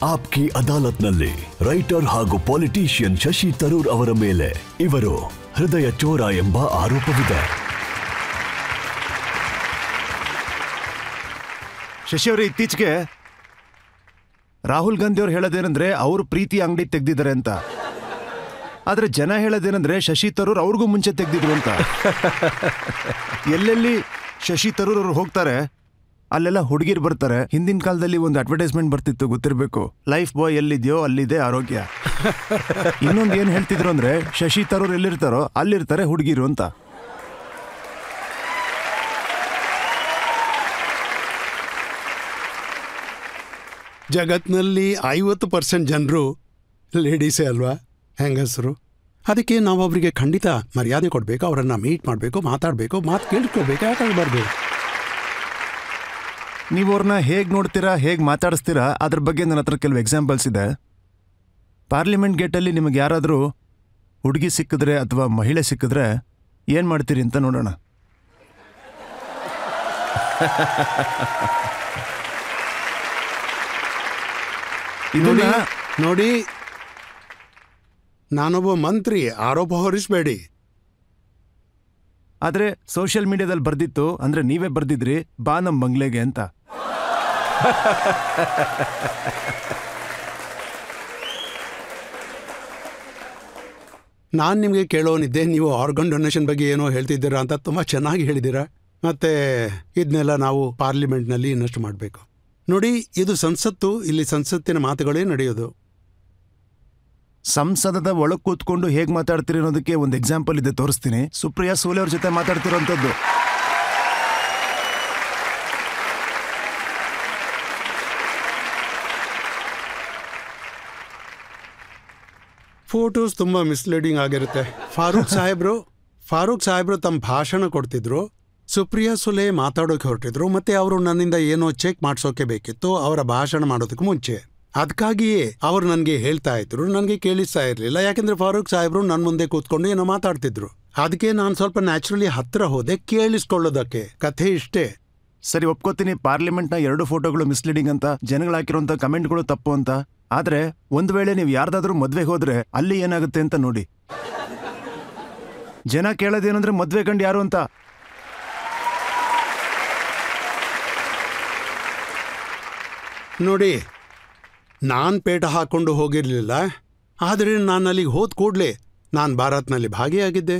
Aapki ಅದಾಲತ್ನಲ್ಲಿ writer ಹಾಗೂ politician Shashi Tharoor ಅವರ ಮೇಲೆ ಇವರು ಹೃದಯ ಚೋರ ಎಂಬ ಆರೋಪವಿದೆ. ಶಶಿ ಅವರು ಇತ್ತೀಚೆಗೆ ರಾಹುಲ್ ಗಾಂಧಿ ಅವ್ರು ಹೇಳೋದೇನಂದ್ರೆ ಅವರು ಪ್ರೀತಿ ಅಂಗಡಿ ತೆಗ್ದಿದ್ದಾರೆ ಅಂತ. ಆದ್ರೆ ಜನ ಹೇಳೋದೇನಂದ್ರೆ ಶಶಿ ತರೂರ್ ಅವ್ರಿಗೂ ಮುಂಚೆ ತೆಗ್ದಿದ್ರು ಅಂತ. ಎಲ್ಲೆಲ್ಲಿ ಶಶಿ ತರೂರ್ ಅವರು ಹೋಗ್ತಾರೆ ಅಲ್ಲೆಲ್ಲ ಹುಡುಗಿರು ಬರ್ತಾರೆ. ಹಿಂದಿನ ಕಾಲದಲ್ಲಿ ಒಂದು ಅಡ್ವರ್ಟೈಸ್ಮೆಂಟ್ ಬರ್ತಿತ್ತು, ಗೊತ್ತಿರಬೇಕು, ಲೈಫ್ ಬಾಯ್ ಎಲ್ಲಿದೆಯೋ ಅಲ್ಲಿದೆ ಆರೋಗ್ಯ. ಇನ್ನೊಂದು ಏನು ಹೇಳ್ತಿದ್ರು ಅಂದ್ರೆ ಶಶಿ ತರೂರ್ ಎಲ್ಲಿರ್ತಾರೋ ಅಲ್ಲಿರ್ತಾರೆ ಹುಡುಗಿರು ಅಂತ. ಜಗತ್ನಲ್ಲಿ 50% ಜನರು ಲೇಡೀಸೇ ಅಲ್ವಾ, ಹೆಂಗಸರು. ಅದಕ್ಕೆ ನಾವು ಅವರಿಗೆ ಖಂಡಿತ ಮರ್ಯಾದೆ ಕೊಡಬೇಕು, ಅವರನ್ನು ಮೀಟ್ ಮಾಡಬೇಕು, ಮಾತಾಡಬೇಕು, ಮಾತು ಕೇಳ್ಕೊಳ್ಬೇಕು, ಯಾಕಾಗಬಾರ್ದು. ನೀವು ಅವ್ರನ್ನ ಹೇಗೆ ನೋಡ್ತೀರಾ, ಹೇಗೆ ಮಾತಾಡಿಸ್ತೀರಾ ಅದ್ರ ಬಗ್ಗೆ ನನ್ನ ಹತ್ರ ಕೆಲವು ಎಕ್ಸಾಂಪಲ್ಸ್ ಇದೆ. ಪಾರ್ಲಿಮೆಂಟ್ ಗೇಟಲ್ಲಿ ನಿಮಗೆ ಯಾರಾದರೂ ಹುಡುಗಿ ಸಿಕ್ಕಿದ್ರೆ ಅಥವಾ ಮಹಿಳೆ ಸಿಕ್ಕಿದ್ರೆ ಏನು ಮಾಡ್ತೀರಿ ಅಂತ ನೋಡೋಣ. ನೋಡಿ, ನಾನೊಬ್ಬ ಮಂತ್ರಿ, ಆರೋಪ ಹೊರಿಸಬೇಡಿ. ಆದರೆ ಸೋಷಿಯಲ್ ಮೀಡಿಯಾದಲ್ಲಿ ಬರ್ದಿತ್ತು, ಅಂದ್ರೆ ನೀವೇ ಬರ್ದಿದ್ರಿ, ಬಾ ನಮ್ಮ ಬಂಗ್ಲೆಗೆ ಅಂತ. ನಾನು ನಿಮಗೆ ಕೇಳೋನಿದ್ದೆ, ನೀವು ಆರ್ಗನ್ ಡೊನೇಷನ್ ಬಗ್ಗೆ ಏನೋ ಹೇಳ್ತಿದ್ದೀರಾ ಅಂತ. ತುಂಬ ಚೆನ್ನಾಗಿ ಹೇಳಿದ್ದೀರಾ. ಮತ್ತು ಇದನ್ನೆಲ್ಲ ನಾವು ಪಾರ್ಲಿಮೆಂಟ್ನಲ್ಲಿ ಇನ್ನಷ್ಟು ಮಾಡಬೇಕು. ನೋಡಿ, ಇದು ಸಂಸತ್ತು, ಇಲ್ಲಿ ಸಂಸತ್ತಿನ ಮಾತುಗಳೇ ನಡೆಯೋದು. ಸಂಸದದ ಒಳಗೆ ಕೂತ್ಕೊಂಡು ಹೇಗೆ ಮಾತಾಡ್ತೀರಿ ಅನ್ನೋದಕ್ಕೆ ಒಂದು ಎಕ್ಸಾಂಪಲ್ ಇದೆ, ತೋರಿಸ್ತೀನಿ. ಸುಪ್ರಿಯಾ ಸೂಲೆ ಅವ್ರ ಜೊತೆ ಮಾತಾಡ್ತಿರೋಂಥದ್ದು. ಫೋಟೋಸ್ ತುಂಬ ಮಿಸ್ಲೀಡಿಂಗ್ ಆಗಿರುತ್ತೆ. ಫಾರೂಕ್ ಸಾಹೇಬ್ರು ತಮ್ಮ ಭಾಷಣ ಕೊಡ್ತಿದ್ರು, ಸುಪ್ರಿಯಾ ಸುಲೆ ಮಾತಾಡೋಕೆ ಹೊರಟಿದ್ರು, ಮತ್ತೆ ಅವರು ನನ್ನಿಂದ ಏನೋ ಚೆಕ್ ಮಾಡಿಸೋಕೆ ಬೇಕಿತ್ತು ಅವರ ಭಾಷಣ ಮಾಡೋದಕ್ಕೆ ಮುಂಚೆ. ಅದಕ್ಕಾಗಿಯೇ ಅವರು ನನಗೆ ಹೇಳ್ತಾ ಇದ್ರು, ನನಗೆ ಕೇಳಿಸ್ತಾ ಇರಲಿಲ್ಲ. ಯಾಕೆಂದ್ರೆ ಫಾರೂಕ್ ಸಾಹೇಬ್ರು ನನ್ನ ಮುಂದೆ ಕೂತ್ಕೊಂಡು ಏನೋ ಮಾತಾಡ್ತಿದ್ರು. ಅದಕ್ಕೆ ನಾನು ಸ್ವಲ್ಪ ನ್ಯಾಚುರಲಿ ಹತ್ತಿರ ಹೋದೆ ಕೇಳಿಸ್ಕೊಳ್ಳೋದಕ್ಕೆ. ಕಥೆ ಇಷ್ಟೇ. ಸರಿ, ಒಪ್ಕೋತೀನಿ, ಪಾರ್ಲಿಮೆಂಟ್ನ 2 ಫೋಟೋಗಳು ಮಿಸ್ಲೀಡಿಂಗ್ ಅಂತ, ಜನಗಳು ಹಾಕಿರೋಂಥ ಕಮೆಂಟ್ಗಳು ತಪ್ಪು ಅಂತ. ಆದ್ರೆ ಒಂದು ವೇಳೆ ನೀವು ಯಾರ್ದಾದ್ರೂ ಮದ್ವೆಗೆ ಹೋದ್ರೆ ಅಲ್ಲಿ ಏನಾಗುತ್ತೆ ಅಂತ ನೋಡಿ. ಜನ ಕೇಳೋದೇನಂದ್ರೆ ಮದ್ವೆ ಗಂಡು ಯಾರು ಅಂತ. ನೋಡಿ, ನಾನು ಪೇಟ ಹಾಕೊಂಡು ಹೋಗಿರಲಿಲ್ಲ. ಆದರೆ ನಾನು ಅಲ್ಲಿಗೆ ಹೋದ ಕೂಡಲೇ ನಾನು ಭಾರತ್ನಲ್ಲಿ ಭಾಗಿಯಾಗಿದ್ದೆ.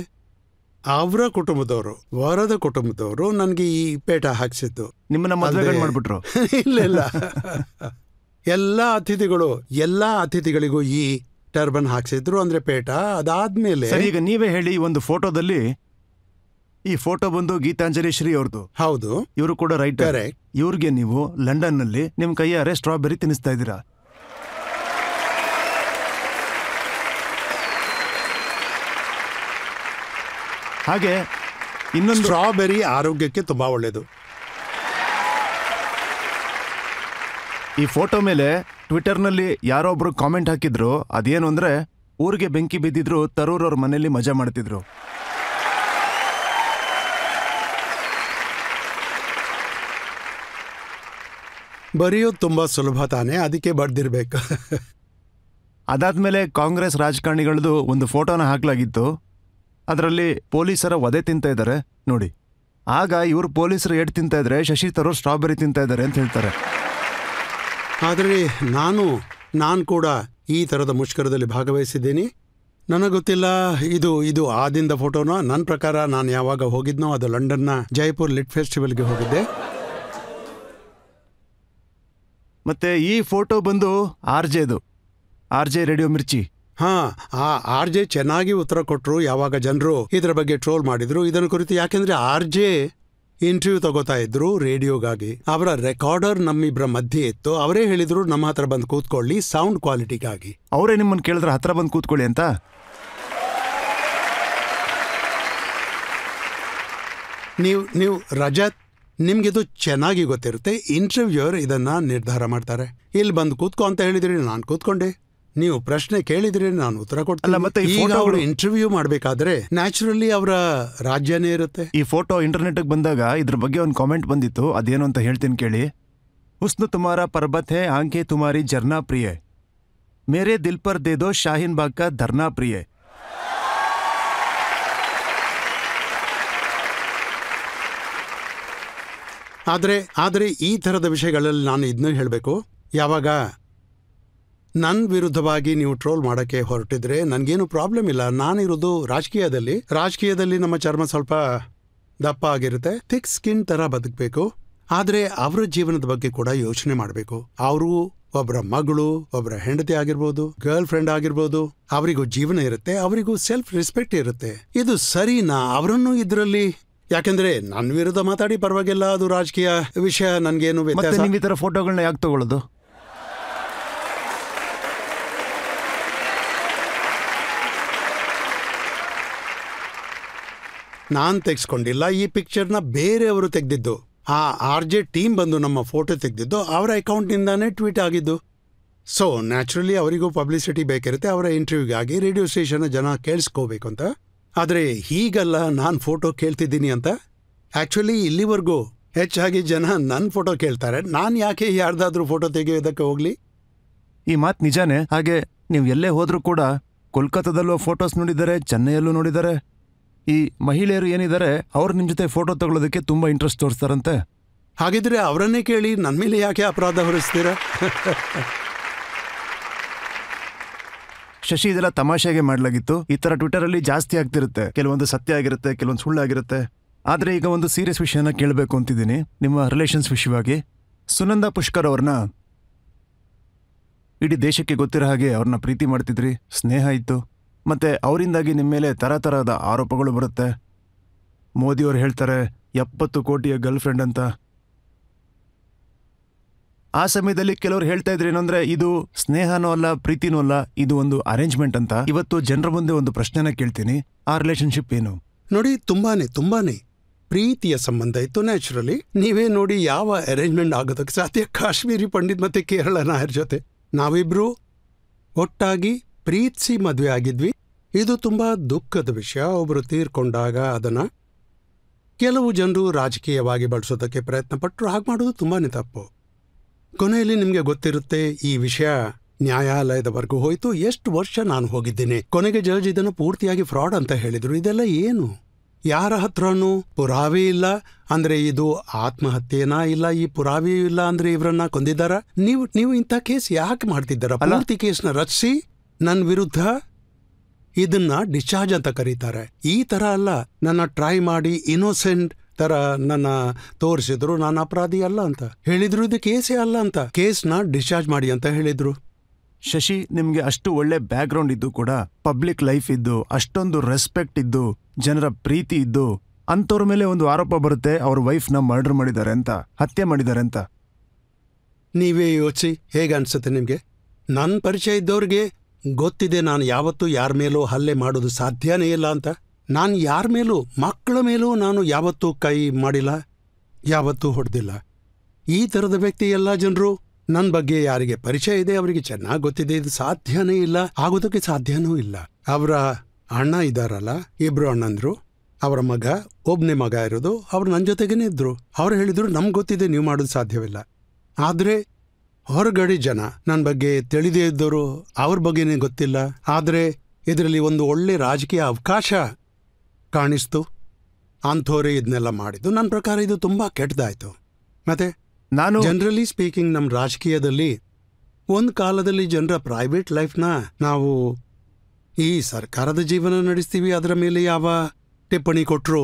ಅವರ ಕುಟುಂಬದವರು, ವರದ ಕುಟುಂಬದವರು ನನಗೆ ಈ ಪೇಟ ಹಾಕ್ಸಿದ್ದು. ನಿಮ್ಮನ್ನ ಮದ್ವೆ ಮಾಡ್ಬಿಟ್ರು? ಇಲ್ಲ, ಎಲ್ಲ ಅತಿಥಿಗಳಿಗೂ ಈ ಟರ್ಬನ್ ಹಾಕ್ಸಿದ್ರು, ಅಂದ್ರೆ ಪೇಟ. ಅದಾದ್ಮೇಲೆ ಈಗ ನೀವೇ ಹೇಳಿ, ಒಂದು ಫೋಟೋದಲ್ಲಿ ಈ ಫೋಟೋ ಬಂದು ಗೀತಾಂಜಲಿ ಶ್ರೀ ಅವ್ರದ್ದು. ಹೌದು, ಇವರು ಕೂಡ ರೈಟರ್. ಇವ್ರಿಗೆ ನೀವು ಲಂಡನ್ ನಲ್ಲಿ ನಿಮ್ ಕೈಯಾರೆ ಸ್ಟ್ರಾಬೆರಿ ತಿನ್ನಿಸ್ತಾ ಇದ್ದೀರಾ. ಹಾಗೆ ಇನ್ನೊಂದು, ಸ್ಟ್ರಾಬೆರಿ ಆರೋಗ್ಯಕ್ಕೆ ತುಂಬಾ ಒಳ್ಳೇದು. ಈ ಫೋಟೋ ಮೇಲೆ ಟ್ವಿಟರ್ನಲ್ಲಿ ಯಾರೋ ಒಬ್ರು ಕಾಮೆಂಟ್ ಹಾಕಿದ್ರು. ಅದೇನು ಅಂದ್ರೆ, ಊರಿಗೆ ಬೆಂಕಿ ಬಿದ್ದಿದ್ರು, ತರೂರ್ ಅವ್ರ ಮನೆಯಲ್ಲಿ ಮಜಾ ಮಾಡ್ತಿದ್ರು. ಬರೆಯೋದು ತುಂಬಾ ಸುಲಭ ತಾನೆ, ಅದಕ್ಕೆ ಬರ್ದಿರ್ಬೇಕು. ಅದಾದ್ಮೇಲೆ ಕಾಂಗ್ರೆಸ್ ರಾಜಕಾರಣಿಗಳದ್ದು ಒಂದು ಫೋಟೋನ ಹಾಕ್ಲಾಗಿತ್ತು. ಅದರಲ್ಲಿ ಪೊಲೀಸರ ವಧೆ ತಿಂತಾ ಇದ್ದಾರೆ ನೋಡಿ. ಆಗ ಇವರು ಪೊಲೀಸರು ಏಟ್ ತಿಂತಾ ಇದ್ರೆ, ಶಶಿ ತರೂರ್ ಸ್ಟ್ರಾಬೆರಿ ತಿಂತಾ ಇದ್ದಾರೆ ಅಂತ ಹೇಳ್ತಾರೆ. ಆದರೆ ನಾನು ಕೂಡ ಈ ಥರದ ಮುಷ್ಕರದಲ್ಲಿ ಭಾಗವಹಿಸಿದ್ದೀನಿ. ನನಗೆ ಗೊತ್ತಿಲ್ಲ ಇದು ಆದಿಂದ ಫೋಟೋನ. ನನ್ನ ಪ್ರಕಾರ ನಾನು ಯಾವಾಗ ಹೋಗಿದ್ನೋ ಅದು ಲಂಡನ್ನ ಜೈಪುರ್ ಲಿಟ್ ಫೆಸ್ಟಿವಲ್ಗೆ ಹೋಗಿದ್ದೆ. ಮತ್ತೆ ಈ ಫೋಟೋ ಬಂದು ಆರ್ ಜೆ ರೇಡಿಯೋ ಮಿರ್ಚಿ. ಆ ಆರ್ ಜೆ ಚೆನ್ನಾಗಿ ಉತ್ತರ ಕೊಟ್ಟರು ಯಾವಾಗ ಜನರು ಇದರ ಬಗ್ಗೆ ಟ್ರೋಲ್ ಮಾಡಿದ್ರು ಇದನ್ನು ಕುರಿತು. ಯಾಕೆಂದ್ರೆ ಆರ್ ಜೆ ಇಂಟರ್ವ್ಯೂ ತಗೋತಾ ಇದ್ರು ರೇಡಿಯೋಗಾಗಿ. ಅವರ ರೆಕಾರ್ಡರ್ ನಮ್ಮಿಬ್ಬರ ಮಧ್ಯೆ ಇತ್ತು. ಅವರೇ ಹೇಳಿದ್ರು ನಮ್ಮ ಹತ್ರ ಬಂದು ಕೂತ್ಕೊಳ್ಳಿ ಸೌಂಡ್ ಕ್ವಾಲಿಟಿಗಾಗಿ. ಅವರೇ ನಿಮ್ಮನ್ನು ಕೇಳಿದ್ರೆ ಹತ್ರ ಬಂದು ಕೂತ್ಕೊಳ್ಳಿ ಅಂತ. ನೀವು ರಜತ್, ನಿಮ್ಗಿದು ಚೆನ್ನಾಗಿ ಗೊತ್ತಿರುತ್ತೆ. ಇಂಟರ್ವ್ಯೂಯರ್ ಇದನ್ನ ನಿರ್ಧಾರ ಮಾಡ್ತಾರೆ. ಇಲ್ಲಿ ಬಂದು ಕೂತ್ಕೊ ಅಂತ ಹೇಳಿದ್ರಿ, ನಾನು ಕೂತ್ಕೊಂಡೆ. ನೀವು ಪ್ರಶ್ನೆ ಕೇಳಿದ್ರಿ, ನಾನು ಉತ್ತರ ಕೊಡ್ತೀನಿ. ಮತ್ತೆ ಈಗ ಅವರು ಇಂಟರ್ವ್ಯೂ ಮಾಡಬೇಕಾದ್ರೆ ನ್ಯಾಚುರಲಿ ಅವರ ರಾಜ್ಯನೇ ಇರುತ್ತೆ. ಈ ಫೋಟೋ ಇಂಟರ್ನೆಟ್ಗೆ ಬಂದಾಗ ಇದ್ರ ಬಗ್ಗೆ ಒಂದು ಕಾಮೆಂಟ್ ಬಂದಿತ್ತು. ಅದೇನು ಅಂತ ಹೇಳ್ತೀನಿ ಕೇಳಿ. ಹುಸ್ನು ತುಮಾರಾ ಪರ್ಬತ್ ಹೈ ಆಂಖೆ ತುಮಾರಿ ಜರ್ನಾ ಪ್ರಿಯೆ ಮೇರೆ ದಿಲ್ ಪರ್ ದೇ ದೋ ಶಾಹೀನ್ ಬಾಗ್ ಕಾ ಧರ್ನಾ ಪ್ರಿಯೆ. ಆದರೆ ಈ ಥರದ ವಿಷಯಗಳಲ್ಲಿ ನಾನು ಇದನ್ನ ಹೇಳಬೇಕು, ಯಾವಾಗ ನನ್ನ ವಿರುದ್ಧವಾಗಿ ನೀವು ಟ್ರೋಲ್ ಮಾಡೋಕ್ಕೆ ಹೊರಟಿದ್ರೆ ನನಗೇನು ಪ್ರಾಬ್ಲಮ್ ಇಲ್ಲ. ನಾನಿರೋದು ರಾಜಕೀಯದಲ್ಲಿ ನಮ್ಮ ಚರ್ಮ ಸ್ವಲ್ಪ ದಪ್ಪ ಆಗಿರುತ್ತೆ, ಥಿಕ್ ಸ್ಕಿನ್ ಥರ ಬದುಕಬೇಕು. ಆದರೆ ಅವರ ಜೀವನದ ಬಗ್ಗೆ ಕೂಡ ಯೋಚನೆ ಮಾಡಬೇಕು. ಅವರು ಒಬ್ಬರ ಮಗಳು, ಒಬ್ಬರ ಹೆಂಡತಿ ಆಗಿರ್ಬೋದು, ಗರ್ಲ್ ಫ್ರೆಂಡ್ ಆಗಿರ್ಬೋದು, ಅವರಿಗೂ ಜೀವನ ಇರುತ್ತೆ, ಅವರಿಗೂ ಸೆಲ್ಫ್ ರೆಸ್ಪೆಕ್ಟ್ ಇರುತ್ತೆ. ಇದು ಸರಿನಾ? ಅವರನ್ನು ಇದರಲ್ಲಿ, ಯಾಕೆಂದ್ರೆ ನನ್ನ ವಿರುದ್ಧ ಮಾತಾಡಿ ಪರವಾಗಿಲ್ಲ, ಅದು ರಾಜಕೀಯ ವಿಷಯ, ನನ್ಗೇನು ವ್ಯತ್ಯಾಸ. ನೀವು ಈ ತರ ಫೋಟೋಗಳನ್ನ ಯಾಕೆ ತಗೊಳ್ಳೋದು? ನಾನ್ ತೆಗೆಸ್ಕೊಂಡಿಲ್ಲ, ಈ ಪಿಕ್ಚರ್ನ ಬೇರೆಯವರು ತೆಗೆದಿದ್ದು. ಆ RJ ಟೀಮ್ ಬಂದು ನಮ್ಮ ಫೋಟೋ ತೆಗೆದಿದ್ದು ಅವರ ಅಕೌಂಟ್ನಿಂದಾನೇ ಟ್ವೀಟ್ ಆಗಿದ್ದು. ಸೊ ನ್ಯಾಚುರಲಿ ಅವರಿಗೂ ಪಬ್ಲಿಸಿಟಿ ಬೇಕಿರುತ್ತೆ, ಅವರ ಇಂಟರ್ವ್ಯೂಗಾಗಿ ರೇಡಿಯೋ ಸ್ಟೇಷನ್ ಜನ ಕೇಳಿಸ್ಕೋಬೇಕು ಅಂತ. ಆದರೆ ಹೀಗಲ್ಲ ನಾನು ಫೋಟೋ ಕೇಳ್ತಿದ್ದೀನಿ ಅಂತ. ಆ್ಯಕ್ಚುಲಿ ಇಲ್ಲಿವರೆಗೂ ಹೆಚ್ಚಾಗಿ ಜನ ನನ್ನ ಫೋಟೋ ಕೇಳ್ತಾರೆ, ನಾನು ಯಾಕೆ ಯಾರ್ದಾದ್ರೂ ಫೋಟೋ ತೆಗೆಯೋದಕ್ಕೆ ಹೋಗ್ಲಿ? ಈ ಮಾತು ನಿಜಾನೇ. ಹಾಗೆ ನೀವು ಎಲ್ಲೇ ಹೋದ್ರೂ ಕೂಡ ಕೋಲ್ಕತ್ತಾದಲ್ಲೂ ಫೋಟೋಸ್ ನೋಡಿದ್ದಾರೆ, ಚೆನ್ನೈಯಲ್ಲೂ ನೋಡಿದ್ದಾರೆ. ಈ ಮಹಿಳೆಯರು ಏನಿದ್ದಾರೆ ಅವ್ರು ನಿಮ್ಮ ಜೊತೆ ಫೋಟೋ ತಗೊಳ್ಳೋದಕ್ಕೆ ತುಂಬಾ ಇಂಟ್ರೆಸ್ಟ್ ತೋರಿಸ್ತಾರಂತೆ. ಹಾಗಿದ್ರೆ ಅವರನ್ನೇ ಕೇಳಿ, ನನ್ನ ಮೇಲೆ ಯಾಕೆ ಅಪರಾಧ ಹೊರಿಸ್ತೀರಾ? ಶಶಿ, ಇದೆಲ್ಲ ತಮಾಷೆಗೆ ಮಾಡಲಾಗಿತ್ತು. ಈ ತರ ಟ್ವಿಟರಲ್ಲಿ ಜಾಸ್ತಿ ಆಗ್ತಿರುತ್ತೆ, ಕೆಲವೊಂದು ಸತ್ಯ ಆಗಿರುತ್ತೆ, ಕೆಲವೊಂದು ಸುಳ್ಳಾಗಿರುತ್ತೆ. ಆದರೆ ಈಗ ಒಂದು ಸೀರಿಯಸ್ ವಿಷಯನ ಕೇಳಬೇಕು ಅಂತಿದ್ದೀನಿ, ನಿಮ್ಮ ರಿಲೇಷನ್ಸ್ ವಿಷಯವಾಗಿ. ಸುನಂದಾ ಪುಷ್ಕರ್ ಅವ್ರನ್ನ ಇಡೀ ದೇಶಕ್ಕೆ ಗೊತ್ತಿರೋ ಹಾಗೆ ಅವ್ರನ್ನ ಪ್ರೀತಿ ಮಾಡ್ತಿದ್ರಿ, ಸ್ನೇಹ ಇತ್ತು. ಮತ್ತೆ ಅವರಿಂದಾಗಿ ನಿಮ್ಮ ಮೇಲೆ ತರತರದ ಆರೋಪಗಳು ಬರುತ್ತೆ. ಮೋದಿಯವರು ಹೇಳ್ತಾರೆ 70 ಕೋಟಿಯ ಗರ್ಲ್ ಫ್ರೆಂಡ್ ಅಂತ. ಆ ಸಮಯದಲ್ಲಿ ಕೆಲವರು ಹೇಳ್ತಾ ಇದ್ರು ಏನಂದ್ರೆ ಇದು ಸ್ನೇಹನೂ ಅಲ್ಲ, ಪ್ರೀತಿನೂ ಅಲ್ಲ, ಇದು ಒಂದು ಅರೇಂಜ್ಮೆಂಟ್ ಅಂತ. ಇವತ್ತು ಜನರ ಮುಂದೆ ಒಂದು ಪ್ರಶ್ನೆನ ಕೇಳ್ತೀನಿ, ಆ ರಿಲೇಶನ್ಶಿಪ್ ಏನು? ನೋಡಿ, ತುಂಬಾನೇ ಪ್ರೀತಿಯ ಸಂಬಂಧ ಇತ್ತು ನ್ಯಾಚುರಲಿ. ನೀವೇ ನೋಡಿ ಯಾವ ಅರೇಂಜ್ಮೆಂಟ್ ಆಗೋದಕ್ಕೆ ಸಾಧ್ಯ? ಕಾಶ್ಮೀರಿ ಪಂಡಿತ್ ಮತ್ತೆ ಕೇರಳ ನಾಯರ್ ಜೊತೆ ನಾವಿಬ್ರು ಒಟ್ಟಾಗಿ ಪ್ರೀತಿಸಿ ಮದುವೆ ಆಗಿದ್ವಿ. ಇದು ತುಂಬಾ ದುಃಖದ ವಿಷಯ. ಒಬ್ರು ತೀರ್ಕೊಂಡಾಗ ಅದನ್ನ ಕೆಲವು ಜನರು ರಾಜಕೀಯವಾಗಿ ಬಳಸೋದಕ್ಕೆ ಪ್ರಯತ್ನ ಪಟ್ಟರು. ಹಾಗೆ ಮಾಡೋದು ತುಂಬಾನೇ ತಪ್ಪು. ಕೊನೆಯಲ್ಲಿ ನಿಮ್ಗೆ ಗೊತ್ತಿರುತ್ತೆ, ಈ ವಿಷಯ ನ್ಯಾಯಾಲಯದವರೆಗೂ ಹೋಯ್ತು. ಎಷ್ಟು ವರ್ಷ ನಾನು ಹೋಗಿದ್ದೇನೆ. ಕೊನೆಗೆ ಜಡ್ಜ್ ಇದನ್ನು ಪೂರ್ತಿಯಾಗಿ ಫ್ರಾಡ್ ಅಂತ ಹೇಳಿದ್ರು. ಇದೆಲ್ಲ ಏನು? ಯಾರ ಹತ್ರನೂ ಪುರಾವೆ ಇಲ್ಲ ಅಂದ್ರೆ ಇದು ಆತ್ಮಹತ್ಯೆನಾ? ಇಲ್ಲ, ಈ ಪುರಾವೆಯೂ ಇಲ್ಲ ಅಂದ್ರೆ ಇವರನ್ನ ಕೊಂದಿದ್ದಾರ? ನೀವು ಇಂಥ ಕೇಸ್ ಯಾಕೆ ಮಾಡ್ತಿದ್ದಾರ? ಪೂರ್ತಿ ಕೇಸ್ನ ರಚಿಸಿ ನನ್ನ ವಿರುದ್ಧ ಇದನ್ನ ಡಿಸ್ಚಾರ್ಜ್ ಅಂತ ಕರೀತಾರೆ. ಈ ತರ ಅಲ್ಲ, ನನ್ನ ಟ್ರೈ ಮಾಡಿ ಇನ್ನೋಸೆಂಟ್ ತರ ನನ್ನ ತೋರಿಸಿದ್ರು, ನಾನು ಅಪರಾಧಿ ಅಲ್ಲ ಅಂತ ಹೇಳಿದ್ರು. ಇದು ಕೇಸೇ ಅಲ್ಲ ಅಂತ, ಕೇಸ್ನ ಡಿಸ್ಚಾರ್ಜ್ ಮಾಡಿ ಅಂತ ಹೇಳಿದ್ರು. ಶಶಿ, ನಿಮ್ಗೆ ಅಷ್ಟು ಒಳ್ಳೆ ಬ್ಯಾಕ್ ಗ್ರೌಂಡ್ ಇದ್ದು ಕೂಡ, ಪಬ್ಲಿಕ್ ಲೈಫ್ ಇದ್ದು, ಅಷ್ಟೊಂದು ರೆಸ್ಪೆಕ್ಟ್ ಇದ್ದು, ಜನರ ಪ್ರೀತಿ ಇದ್ದು, ಅಂಥವ್ರ ಮೇಲೆ ಒಂದು ಆರೋಪ ಬರುತ್ತೆ ಅವ್ರ ವೈಫ್ನ ಮರ್ಡರ್ ಮಾಡಿದ್ದಾರೆ ಅಂತ, ಹತ್ಯೆ ಮಾಡಿದ್ದಾರೆ ಅಂತ. ನೀವೇ ಯೋಚಿಸಿ, ಹೇಗೆ ಅನ್ಸುತ್ತೆ ನಿಮ್ಗೆ? ನನ್ನ ಪರಿಚಯ ಇದ್ದವ್ರಿಗೆ ಗೊತ್ತಿದೆ ನಾನು ಯಾವತ್ತೂ ಯಾರ ಮೇಲೂ ಹಲ್ಲೆ ಮಾಡೋದು ಸಾಧ್ಯನೇ ಇಲ್ಲ ಅಂತ. ನಾನು ಯಾರ ಮೇಲೂ, ಮಕ್ಕಳ ಮೇಲೂ ನಾನು ಯಾವತ್ತೂ ಕೈ ಮಾಡಿಲ್ಲ, ಯಾವತ್ತೂ ಹೊಡೆದಿಲ್ಲ. ಈ ಥರದ ವ್ಯಕ್ತಿ ಎಲ್ಲ ಜನರು ನನ್ನ ಬಗ್ಗೆ ಯಾರಿಗೆ ಪರಿಚಯ ಇದೆ ಅವರಿಗೆ ಚೆನ್ನಾಗಿ ಗೊತ್ತಿದೆ. ಇದು ಸಾಧ್ಯನೇ ಇಲ್ಲ, ಆಗೋದಕ್ಕೆ ಸಾಧ್ಯನೂ ಇಲ್ಲ. ಅವರ ಅಣ್ಣ ಇದ್ದಾರಲ್ಲ, 2 ಅಣ್ಣಂದ್ರು, ಅವರ ಮಗ, ಒಬ್ಬನೇ ಮಗ ಇರೋದು, ಅವ್ರು ನನ್ನ ಜೊತೆಗೇನೆ ಇದ್ರು. ಅವ್ರು ಹೇಳಿದ್ರು ನಮ್ಗೆ ಗೊತ್ತಿದೆ ನೀವು ಮಾಡೋದು ಸಾಧ್ಯವಿಲ್ಲ. ಆದರೆ ಹೊರಗಡೆ ಜನ ನನ್ನ ಬಗ್ಗೆ ತಿಳಿದೇ ಇದ್ದವರು, ಅವ್ರ ಬಗ್ಗೆನೇ ಗೊತ್ತಿಲ್ಲ. ಆದರೆ ಇದರಲ್ಲಿ ಒಂದು ಒಳ್ಳೆ ರಾಜಕೀಯ ಅವಕಾಶ ಕಾಣಿಸ್ತು, ಅಂಥವ್ರೆ ಇದನ್ನೆಲ್ಲ ಮಾಡಿದ್ದು. ನನ್ನ ಪ್ರಕಾರ ಇದು ತುಂಬಾ ಕೆಟ್ಟದಾಯ್ತು. ಮತ್ತೆ ನಾನು ಜನರಲಿ ಸ್ಪೀಕಿಂಗ್, ನಮ್ಮ ರಾಜಕೀಯದಲ್ಲಿ ಒಂದು ಕಾಲದಲ್ಲಿ ಜನರ ಪ್ರೈವೇಟ್ ಲೈಫ್ನ ನಾವು ಈ ಸರ್ಕಾರದ ಜೀವನ ನಡೆಸ್ತೀವಿ, ಅದರ ಮೇಲೆ ಯಾವ ಟಿಪ್ಪಣಿ ಕೊಟ್ಟರು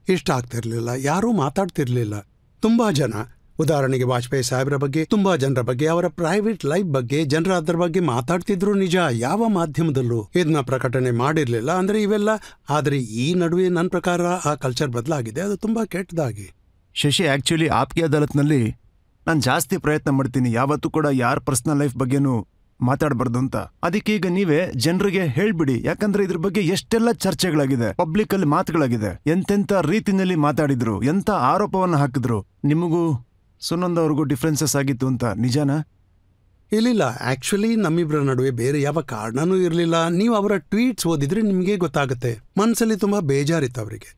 ಇಷ್ಟ ಆಗ್ತಿರ್ಲಿಲ್ಲ, ಯಾರೂ ಮಾತಾಡ್ತಿರ್ಲಿಲ್ಲ. ತುಂಬಾ ಜನ, ಉದಾಹರಣೆಗೆ ವಾಜಪೇಯಿ ಸಾಹೇಬ್ರ ಬಗ್ಗೆ, ತುಂಬಾ ಜನರ ಬಗ್ಗೆ, ಅವರ ಪ್ರೈವೇಟ್ ಲೈಫ್ ಬಗ್ಗೆ ಜನರ ಅದರ ಬಗ್ಗೆ ಮಾತಾಡ್ತಿದ್ರು. ನಿಜ, ಯಾವ ಮಾಧ್ಯಮದಲ್ಲೂ ಇದನ್ನ ಪ್ರಕಟಣೆ ಮಾಡಿರ್ಲಿಲ್ಲ. ಅಂದ್ರೆ ಇವೆಲ್ಲ. ಆದರೆ ಈ ನಡುವೆ ನನ್ನ ಪ್ರಕಾರ ಆ ಕಲ್ಚರ್ ಬದಲಾಗಿದೆ, ಅದು ತುಂಬಾ ಕೆಟ್ಟದಾಗಿ. ಶಶಿ, ಆಕ್ಚುಲಿ ಆಪ್ಗೆ ಅದಾಲತ್ನಲ್ಲಿ ನಾನು ಜಾಸ್ತಿ ಪ್ರಯತ್ನ ಮಾಡ್ತೀನಿ, ಯಾವತ್ತೂ ಕೂಡ ಯಾರ ಪರ್ಸನಲ್ ಲೈಫ್ ಬಗ್ಗೆನೂ ಮಾತಾಡಬಾರ್ದು ಅಂತ. ಅದಕ್ಕೆ ಈಗ ನೀವೇ ಜನರಿಗೆ ಹೇಳ್ಬಿಡಿ, ಯಾಕಂದ್ರೆ ಇದ್ರ ಬಗ್ಗೆ ಎಷ್ಟೆಲ್ಲ ಚರ್ಚೆಗಳಾಗಿದೆ, ಪಬ್ಲಿಕ್ ಅಲ್ಲಿ ಮಾತುಗಳಾಗಿದೆ, ಎಂತೆಂಥ ರೀತಿನಲ್ಲಿ ಮಾತಾಡಿದ್ರು, ಎಂಥ ಆರೋಪವನ್ನು ಹಾಕಿದ್ರು. ನಿಮಗೂ ಸುನಂದವ್ರಿಗೂ ಡಿಫ್ರೆನ್ಸಸ್ ಆಗಿತ್ತು ಅಂತ ನಿಜಾನಾ? ಇಲ್ಲ, ಆಕ್ಚುಲಿ ನಮ್ಮಿಬ್ಬರ ನಡುವೆ ಬೇರೆ ಯಾವ ಕಾರಣನೂ ಇರಲಿಲ್ಲ. ನೀವು ಅವರ ಟ್ವೀಟ್ಸ್ ಓದಿದ್ರೆ ನಿಮಗೆ ಗೊತ್ತಾಗುತ್ತೆ. ಮನಸ್ಸಲ್ಲಿ ತುಂಬಾ ಬೇಜಾರಿತ್ತು ಅವರಿಗೆ.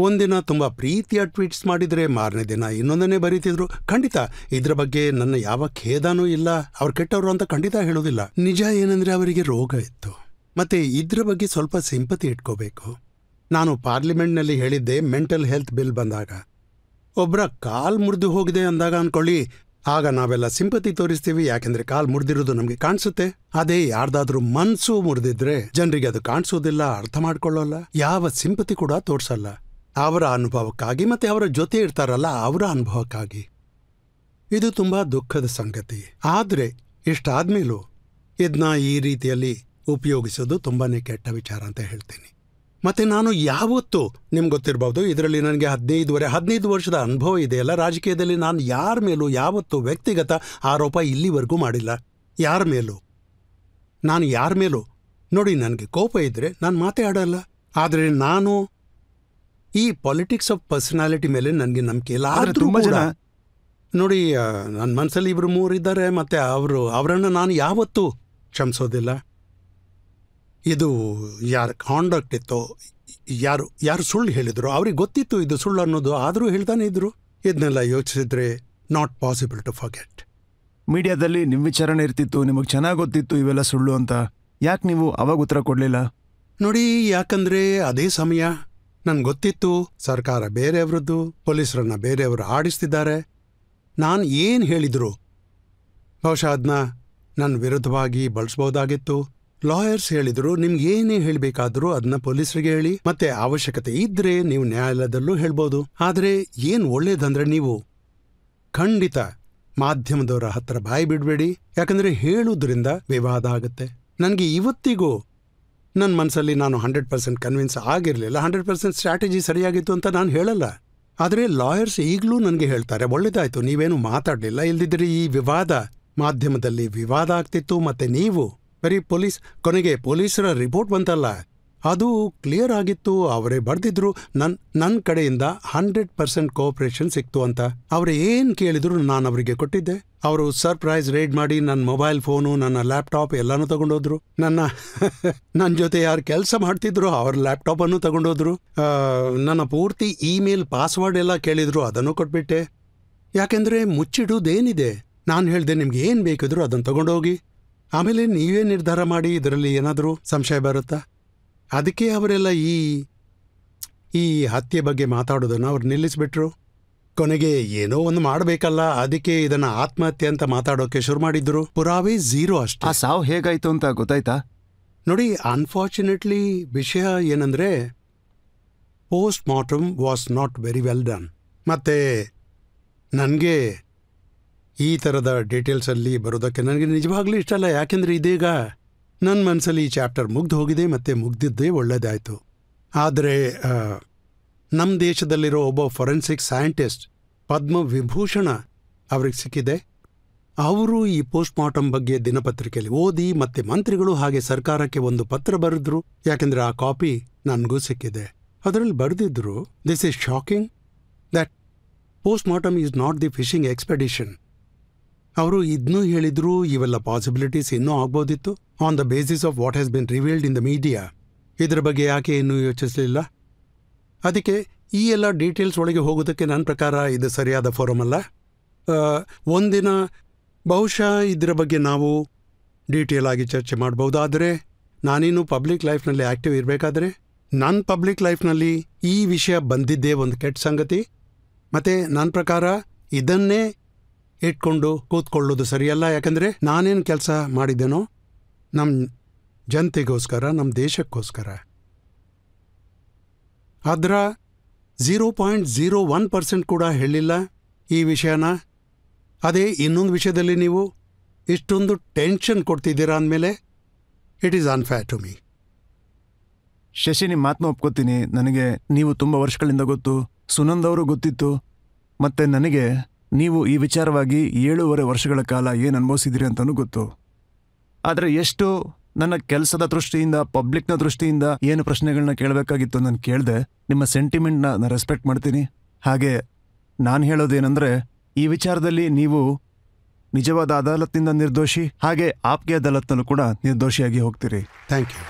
ಒಂದಿನ ತುಂಬ ಪ್ರೀತಿಯ ಟ್ವೀಟ್ಸ್ ಮಾಡಿದರೆ ಮಾರನೇ ದಿನ ಇನ್ನೊಂದನ್ನೇ ಬರೀತಿದ್ರು. ಖಂಡಿತ ಇದ್ರ ಬಗ್ಗೆ ನನ್ನ ಯಾವ ಖೇದನೂ ಇಲ್ಲ. ಅವ್ರು ಕೆಟ್ಟವರು ಅಂತ ಖಂಡಿತ ಹೇಳೋದಿಲ್ಲ. ನಿಜ ಏನಂದ್ರೆ ಅವರಿಗೆ ರೋಗ ಇತ್ತು. ಮತ್ತೆ ಇದ್ರ ಬಗ್ಗೆ ಸ್ವಲ್ಪ ಸಿಂಪತಿ ಇಟ್ಕೋಬೇಕು. ನಾನು ಪಾರ್ಲಿಮೆಂಟ್ನಲ್ಲಿ ಹೇಳಿದ್ದೆ, ಮೆಂಟಲ್ ಹೆಲ್ತ್ ಬಿಲ್ ಬಂದಾಗ ಒಬ್ಬರ ಕಾಲ್ ಮುರಿದು ಹೋಗಿದೆ ಅಂದಾಗ ಅನ್ಕೊಳ್ಳಿ, ಆಗ ನಾವೆಲ್ಲ ಸಿಂಪತಿ ತೋರಿಸ್ತೀವಿ, ಯಾಕೆಂದ್ರೆ ಕಾಲ್ ಮುರಿದಿರೋದು ನಮಗೆ ಕಾಣಿಸುತ್ತೆ. ಅದೇ ಯಾರ್ದಾದ್ರೂ ಮನ್ಸು ಮುರಿದಿದ್ರೆ ಜನರಿಗೆ ಅದು ಕಾಣಿಸೋದಿಲ್ಲ, ಅರ್ಥ ಮಾಡ್ಕೊಳ್ಳೋಲ್ಲ, ಯಾವ ಸಿಂಪತಿ ಕೂಡ ತೋರ್ಸಲ್ಲ. ಅವರ ಅನುಭವಕ್ಕಾಗಿ ಮತ್ತೆ ಅವರ ಜೊತೆ ಇರ್ತಾರಲ್ಲ ಅವರ ಅನುಭವಕ್ಕಾಗಿ. ಇದು ತುಂಬಾ ದುಃಖದ ಸಂಗತಿ. ಆದ್ರೆ ಇಷ್ಟಾದ್ಮೇಲೂ ಇದನ್ನ ಈ ರೀತಿಯಲ್ಲಿ ಉಪಯೋಗಿಸೋದು ತುಂಬಾನೇ ಕೆಟ್ಟ ವಿಚಾರ ಅಂತ ಹೇಳ್ತೀನಿ. ಮತ್ತೆ ನಾನು ಯಾವತ್ತೂ ನಿಮ್ಗೆ ಗೊತ್ತಿರಬಹುದು, ಇದರಲ್ಲಿ ನನಗೆ 15 ವರ್ಷದ ಅನುಭವ ಇದೆಯಲ್ಲ ರಾಜಕೀಯದಲ್ಲಿ. ನಾನು ಯಾರ ಮೇಲೂ ಯಾವತ್ತೂ ವ್ಯಕ್ತಿಗತ ಆರೋಪ ಇಲ್ಲಿವರೆಗೂ ಮಾಡಿಲ್ಲ. ಯಾರ ಮೇಲೂ ನೋಡಿ, ನನಗೆ ಕೋಪ ಇದ್ರೆ ನಾನು ಮಾತೇ ಆಡಲ್ಲ. ಆದರೆ ನಾನು ಈ ಪಾಲಿಟಿಕ್ಸ್ ಆಫ್ ಪರ್ಸನಾಲಿಟಿ ಮೇಲೆ ನನಗೆ ನಂಬಿಕೆ ಇಲ್ಲ. ಆದ್ರೆ ತುಂಬಾ ಜನ ನೋಡಿ, ನನ್ನ ಮನಸ್ಸಲ್ಲಿ 2-3 ಇದ್ದಾರೆ, ಮತ್ತೆ ಅವರನ್ನು ನಾನು ಯಾವತ್ತೂ ಕ್ಷಮಿಸೋದಿಲ್ಲ. ಇದು ಯಾರ ಕಾಂಡಕ್ಟ್ ಇತ್ತೋ, ಯಾರು ಸುಳ್ಳು ಹೇಳಿದ್ರು, ಅವ್ರಿಗೆ ಗೊತ್ತಿತ್ತು ಇದು ಸುಳ್ಳು ಅನ್ನೋದು, ಆದರೂ ಹೇಳ್ತಾನೆ ಇದ್ರು. ಇದನ್ನೆಲ್ಲ ಯೋಚಿಸಿದ್ರೆ ನಾಟ್ ಪಾಸಿಬಲ್ ಟು ಫರ್ಗೆಟ್. ಮೀಡಿಯಾದಲ್ಲಿ ನಿಮ್ಮ ವಿಚಾರಣೆ ಇರ್ತಿತ್ತು, ನಿಮಗೆ ಚೆನ್ನಾಗಿ ಗೊತ್ತಿತ್ತು ಇವೆಲ್ಲ ಸುಳ್ಳು ಅಂತ. ಯಾಕೆ ನೀವು ಅವಾಗ ಉತ್ತರ ಕೊಡಲಿಲ್ಲ? ನೋಡಿ, ಯಾಕಂದ್ರೆ ಅದೇ ಸಮಯ ನನ್ಗೆ ಗೊತ್ತಿತ್ತು ಸರ್ಕಾರ ಬೇರೆಯವ್ರದ್ದು, ಪೊಲೀಸರನ್ನ ಬೇರೆಯವರು ಆಡಿಸ್ತಿದ್ದಾರೆ. ನಾನು ಏನು ಹೇಳಿದ್ರು ಬಹುಶಃ ಅದನ್ನ ನನ್ನ ವಿರುದ್ಧವಾಗಿ ಬಳಸ್ಬೋದಾಗಿತ್ತು. ಲಾಯರ್ಸ್ ಹೇಳಿದ್ರು, ನಿಮ್ಗೆ ಏನೇ ಹೇಳಬೇಕಾದ್ರೂ ಅದನ್ನ ಪೊಲೀಸರಿಗೆ ಹೇಳಿ, ಮತ್ತೆ ಅವಶ್ಯಕತೆ ಇದ್ರೆ ನೀವು ನ್ಯಾಯಾಲಯದಲ್ಲೂ ಹೇಳ್ಬೋದು. ಆದರೆ ಏನು ಒಳ್ಳೇದಂದ್ರೆ ನೀವು ಖಂಡಿತ ಮಾಧ್ಯಮದವರ ಹತ್ರ ಬಾಯಿ ಬಿಡಬೇಡಿ, ಯಾಕಂದ್ರೆ ಹೇಳೋದ್ರಿಂದ ವಿವಾದ ಆಗುತ್ತೆ. ನನಗೆ ಇವತ್ತಿಗೂ ನನ್ನ ಮನಸ್ಸಲ್ಲಿ ನಾನು 100% ಕನ್ವಿನ್ಸ್ ಆಗಿರಲಿಲ್ಲ, 100% ಸ್ಟ್ರಾಟಜಿ ಸರಿಯಾಗಿತ್ತು ಅಂತ ನಾನು ಹೇಳಲ್ಲ. ಆದರೆ ಲಾಯರ್ಸ್ ಈಗಲೂ ನನಗೆ ಹೇಳ್ತಾರೆ, ಒಳ್ಳೇದಾಯ್ತು ನೀವೇನು ಮಾತಾಡಲಿಲ್ಲ, ಇಲ್ದಿದ್ರೆ ಈ ವಿವಾದ ಮಾಧ್ಯಮದಲ್ಲಿ ವಿವಾದ ಆಗ್ತಿತ್ತು. ಮತ್ತೆ ನೀವು ಬರೀ ಕೊನೆಗೆ ಪೊಲೀಸರ ರಿಪೋರ್ಟ್ ಬಂತಲ್ಲ, ಅದು ಕ್ಲಿಯರ್ ಆಗಿತ್ತು. ಅವರೇ ಬರೆದಿದ್ರು, ನನ್ನ ಕಡೆಯಿಂದ 100% ಕೋಆಪರೇಷನ್ ಸಿಕ್ತು ಅಂತ. ಅವರು ಏನು ಕೇಳಿದ್ರು ನಾನು ಅವರಿಗೆ ಕೊಟ್ಟಿದ್ದೆ. ಅವರು ಸರ್ಪ್ರೈಸ್ ರೇಡ್ ಮಾಡಿ ನನ್ನ ಮೊಬೈಲ್ ಫೋನು, ನನ್ನ ಲ್ಯಾಪ್ಟಾಪ್ ಎಲ್ಲನೂ ತಗೊಂಡೋದ್ರು. ನನ್ನ ಜೊತೆ ಯಾರು ಕೆಲಸ ಮಾಡ್ತಿದ್ರು ಅವ್ರ ಲ್ಯಾಪ್ಟಾಪನ್ನು ತಗೊಂಡೋದ್ರು. ನನ್ನ ಪೂರ್ತಿ ಇಮೇಲ್ ಪಾಸ್ವರ್ಡ್ ಎಲ್ಲ ಕೇಳಿದ್ರು, ಅದನ್ನು ಕೊಟ್ಬಿಟ್ಟೆ. ಯಾಕೆಂದ್ರೆ ಮುಚ್ಚಿಡುವುದೇನಿದೆ, ನಾನು ಹೇಳ್ದೆ ನಿಮ್ಗೆ ಏನು ಬೇಕಿದ್ರು ಅದನ್ನು ತಗೊಂಡೋಗಿ, ಆಮೇಲೆ ನೀವೇ ನಿರ್ಧಾರ ಮಾಡಿ, ಇದರಲ್ಲಿ ಏನಾದರೂ ಸಂಶಯ ಬರುತ್ತಾ. ಅದಕ್ಕೆ ಅವರೆಲ್ಲ ಈ ಹತ್ಯೆ ಬಗ್ಗೆ ಮಾತಾಡೋದನ್ನು ಅವ್ರು ನಿಲ್ಲಿಸ್ಬಿಟ್ರು. ಕೊನೆಗೆ ಏನೋ ಒಂದು ಮಾಡಬೇಕಲ್ಲ, ಅದಕ್ಕೆ ಇದನ್ನ ಆತ್ಮಹತ್ಯೆ ಅಂತ ಮಾತಾಡೋಕೆ ಶುರು ಮಾಡಿದ್ರು. ಪುರಾವೆ ಝೀರೋ ಅಷ್ಟೇ. ಆ ಸಾವು ಹೇಗಾಯ್ತು ಅಂತ ಗೊತ್ತಾಯ್ತಾ? ನೋಡಿ, ಅನ್ಫಾರ್ಚುನೇಟ್ಲಿ ವಿಷಯ ಏನಂದ್ರೆ post mortem was not very well done. ಮತ್ತೆ ನನಗೆ ಈ ಥರದ ಡೀಟೇಲ್ಸಲ್ಲಿ ಬರೋದಕ್ಕೆ ನನಗೆ ನಿಜವಾಗ್ಲೂ ಇಷ್ಟ ಅಲ್ಲ. ಯಾಕೆಂದರೆ ಇದೀಗ ನನ್ನ ಮನಸ್ಸಲ್ಲಿ ಈ ಚಾಪ್ಟರ್ ಮುಗ್ದು ಹೋಗಿದೆ, ಮತ್ತೆ ಮುಗ್ದಿದ್ದೇ ಒಳ್ಳೆಯದಾಯಿತು. ಆದರೆ ನಮ್ಮ ದೇಶದಲ್ಲಿರೋ ಒಬ್ಬ ಫೊರೆನ್ಸಿಕ್ ಸೈಂಟಿಸ್ಟ್ ಪದ್ಮವಿಭೂಷಣ ಅವ್ರಿಗೆ ಸಿಕ್ಕಿದೆ. ಅವರು ಈ ಪೋಸ್ಟ್ ಮಾರ್ಟಮ್ ಬಗ್ಗೆ ದಿನಪತ್ರಿಕೆಯಲ್ಲಿ ಓದಿ, ಮತ್ತೆ ಮಂತ್ರಿಗಳು ಹಾಗೆ ಸರ್ಕಾರಕ್ಕೆ ಒಂದು ಪತ್ರ ಬರೆದ್ರು. ಯಾಕೆಂದರೆ ಆ ಕಾಪಿ ನನಗೂ ಸಿಕ್ಕಿದೆ. ಅದರಲ್ಲಿ ಬರೆದಿದ್ರು, this is shocking that post mortem is not the fishing expedition. ಅವರು ಇದನ್ನೂ ಹೇಳಿದ್ರು, ಇವೆಲ್ಲ ಪಾಸಿಬಿಲಿಟೀಸ್ ಇನ್ನೂ ಆಗ್ಬೋದಿತ್ತು on the basis of what has been revealed in the media. ಇದರ ಬಗ್ಗೆ ಯಾಕೆ ಇನ್ನೂ ಯೋಚಿಸಲಿಲ್ಲ? ಅದಕ್ಕೆ ಈ ಎಲ್ಲ ಡೀಟೇಲ್ಸ್ ಒಳಗೆ ಹೋಗೋದಕ್ಕೆ ನನ್ನ ಪ್ರಕಾರ ಇದು ಸರಿಯಾದ ಫೋರಮ್ ಅಲ್ಲ. ಒಂದಿನ ಬಹುಶಃ ಇದರ ಬಗ್ಗೆ ನಾವು ಡೀಟೇಲ್ ಆಗಿ ಚರ್ಚೆ ಮಾಡ್ಬೋದು. ಆದರೆ ನಾನೇನು ಪಬ್ಲಿಕ್ ಲೈಫ್ನಲ್ಲಿ ಆ್ಯಕ್ಟಿವ್ ಇರಬೇಕಾದ್ರೆ, ನನ್ನ ಪಬ್ಲಿಕ್ ಲೈಫ್ನಲ್ಲಿ ಈ ವಿಷಯ ಬಂದಿದ್ದೇ ಒಂದು ಕೆಟ್ಟ ಸಂಗತಿ. ಮತ್ತು ನನ್ನ ಪ್ರಕಾರ ಇದನ್ನೇ ಇಟ್ಕೊಂಡು ಕೂತ್ಕೊಳ್ಳೋದು ಸರಿಯಲ್ಲ. ಯಾಕಂದರೆ ನಾನೇನು ಕೆಲಸ ಮಾಡಿದ್ದೇನೋ ನಮ್ಮ ಜನತೆಗೋಸ್ಕರ, ನಮ್ಮ ದೇಶಕ್ಕೋಸ್ಕರ, ಅದರ 0.01% ಕೂಡ ಹೇಳಿಲ್ಲ ಈ ವಿಷಯನ. ಅದೇ ಇನ್ನೊಂದು ವಿಷಯದಲ್ಲಿ ನೀವು ಇಷ್ಟೊಂದು ಟೆನ್ಷನ್ ಕೊಡ್ತಿದ್ದೀರಾ ಅಂದಮೇಲೆ it is unfair to me. Shashi, ನಿಮ್ಮ ಮಾತನ್ನ ಒಪ್ಕೋತೀನಿ. ನನಗೆ ನೀವು ತುಂಬ ವರ್ಷಗಳಿಂದ ಗೊತ್ತು, ಸುನಂದ್ ಅವರು ಗೊತ್ತಿತ್ತು. ಮತ್ತು ನನಗೆ ನೀವು ಈ ವಿಚಾರವಾಗಿ 7.5 ವರ್ಷಗಳ ಕಾಲ ಏನು ಅನುಭವಿಸಿದಿರಿ ಅಂತಲೂ ಗೊತ್ತು. ಆದರೆ ಎಷ್ಟು ನನ್ನ ಕೆಲಸದ ದೃಷ್ಟಿಯಿಂದ, ಪಬ್ಲಿಕ್ನ ದೃಷ್ಟಿಯಿಂದ ಏನು ಪ್ರಶ್ನೆಗಳನ್ನ ಕೇಳಬೇಕಾಗಿತ್ತು ನಾನು ಕೇಳಿದೆ. ನಿಮ್ಮ ಸೆಂಟಿಮೆಂಟ್ನ ನಾನು ರೆಸ್ಪೆಕ್ಟ್ ಮಾಡ್ತೀನಿ. ಹಾಗೆ ನಾನು ಹೇಳೋದೇನೆಂದರೆ, ಈ ವಿಚಾರದಲ್ಲಿ ನೀವು ನಿಜವಾದ ಅದಾಲತ್ನಿಂದ ನಿರ್ದೋಷಿ, ಹಾಗೆ ಆಪ್ಗೆ ಅದಾಲತ್ನಲ್ಲೂ ಕೂಡ ನಿರ್ದೋಷಿಯಾಗಿ ಹೋಗ್ತೀರಿ. Thank you.